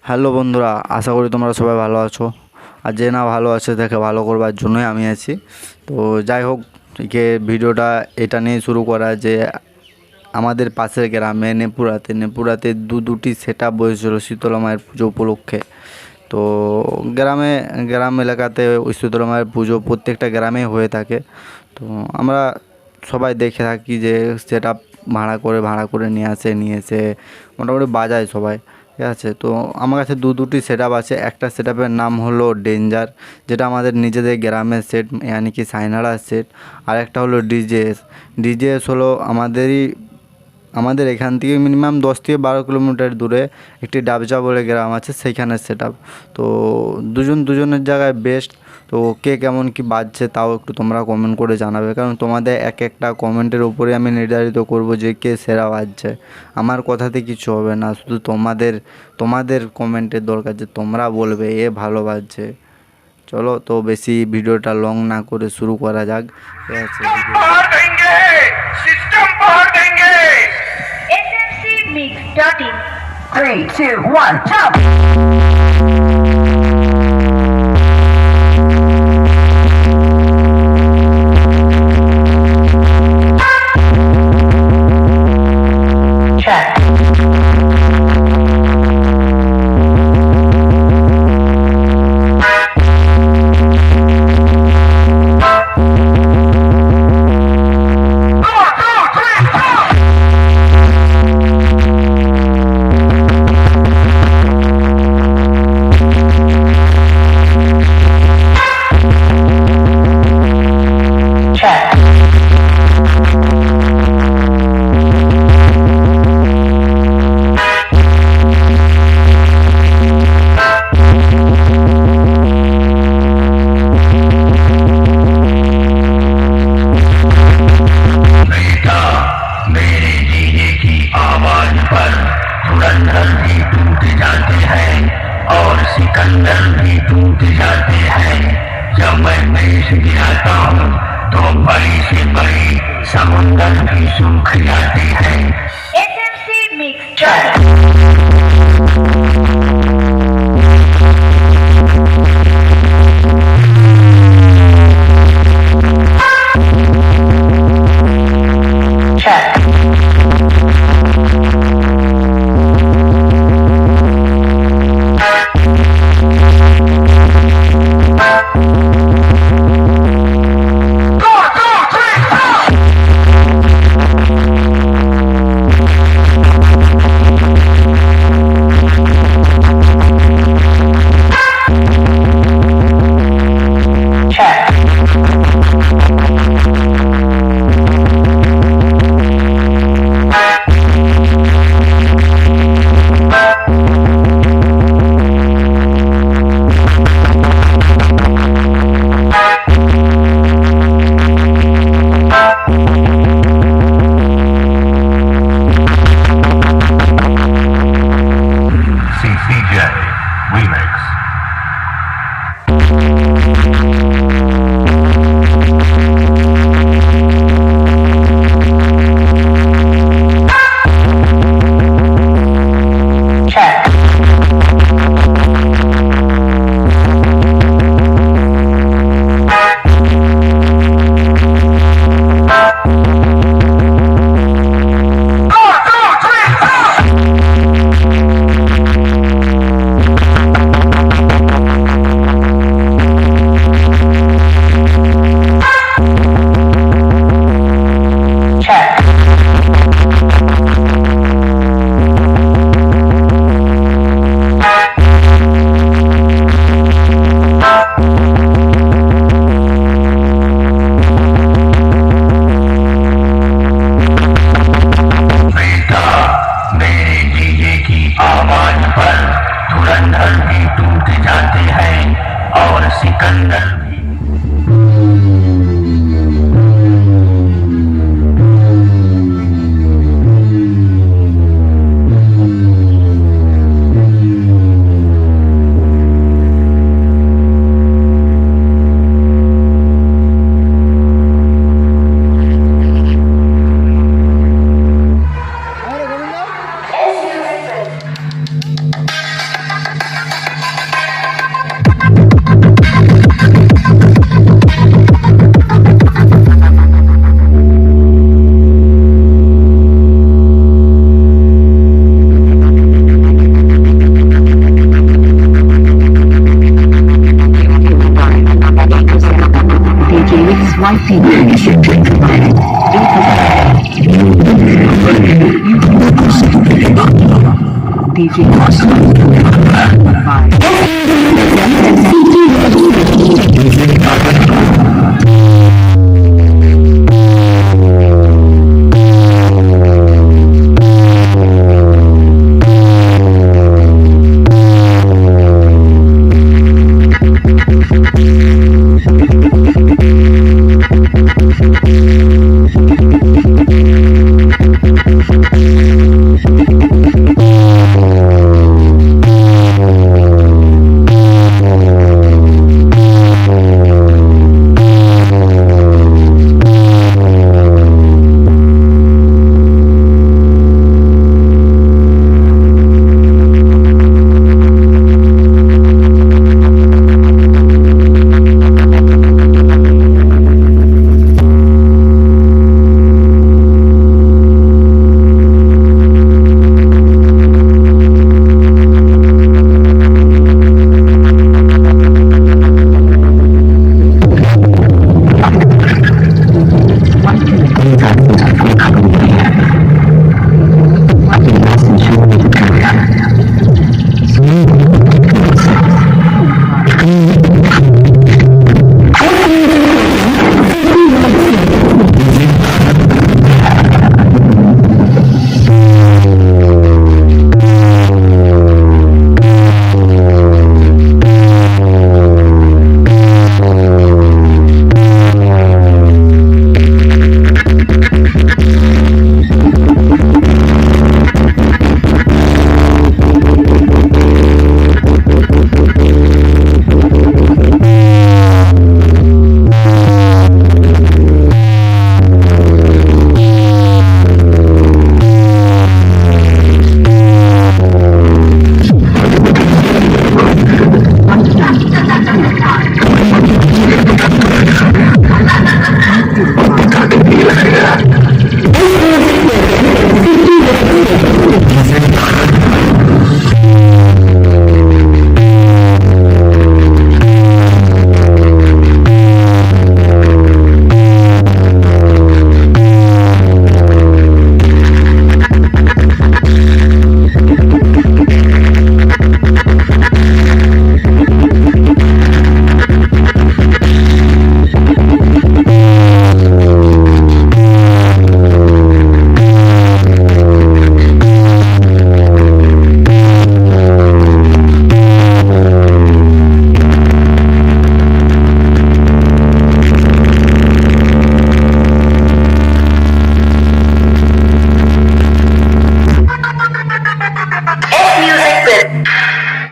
Hello বন্ধুরা, আশা করি তোমরা সবাই ভালো আছো। আর যে না ভালো আছে তাকে ভালো করবার জন্যই আমি আছি। তো যাই হোক, ভিডিওটা এটা নিয়ে শুরু করা যে আমাদের পাশের গ্রামে নেপুরাতে দুটি সেট আপ বসেছিল শীতলা মায়ের পুজো উপলক্ষে। তো গ্রাম এলাকাতে ওই শীতলা মায়ের পুজো প্রত্যেকটা গ্রামেই হয়ে থাকে। তো আমরা সবাই দেখে থাকি যে সেট আপ ভাড়া করে নিয়ে এসে মোটামুটি বাজায় সবাই। ঠিক আছে, তো আমার কাছে দুটি সেট আপ আছে। একটা সেট আপের নাম হলো ডেঞ্জার, যেটা আমাদের নিজেদের গ্রামের সেট, यानी কি সাইনারা সেট। আর একটা হলো ডিজেএস হলো আমাদের এখান থেকে মিনিমাম 10 থেকে 12 কিলোমিটার দূরে একটি ডাবজা বলে গ্রাম আছে, সেইখানের সেট আপ। তো দুজনের জায়গায় বেস্ট। তো কে কেমন কি বাজছে তাও একটু তোমরা কমেন্ট করে জানাবে, কারণ তোমাদের এক একটা কমেন্টের উপরে আমি নির্ধারিত করব যে কে সেরা বাজছে। আমার কথাতে কিছু হবে না, শুধু তোমাদের কমেন্টের দরকার, যে তোমরা বলবে এ ভালো বাজছে। চলো, তো বেশি ভিডিওটা লং না করে শুরু করা যাক। ঠিক আছে, smcmix.in 3, 2, 1, jump! धुरंधर भी टूट जाते हैं और सिकंदर भी टूट जाते हैं। जब मैं देश गिराता हूँ तो बड़ी से बड़ी समुंदर भी सूख जाते हैं। SMC Mix Remix. Wi-Fi. Ladies and gentlemen, DJ.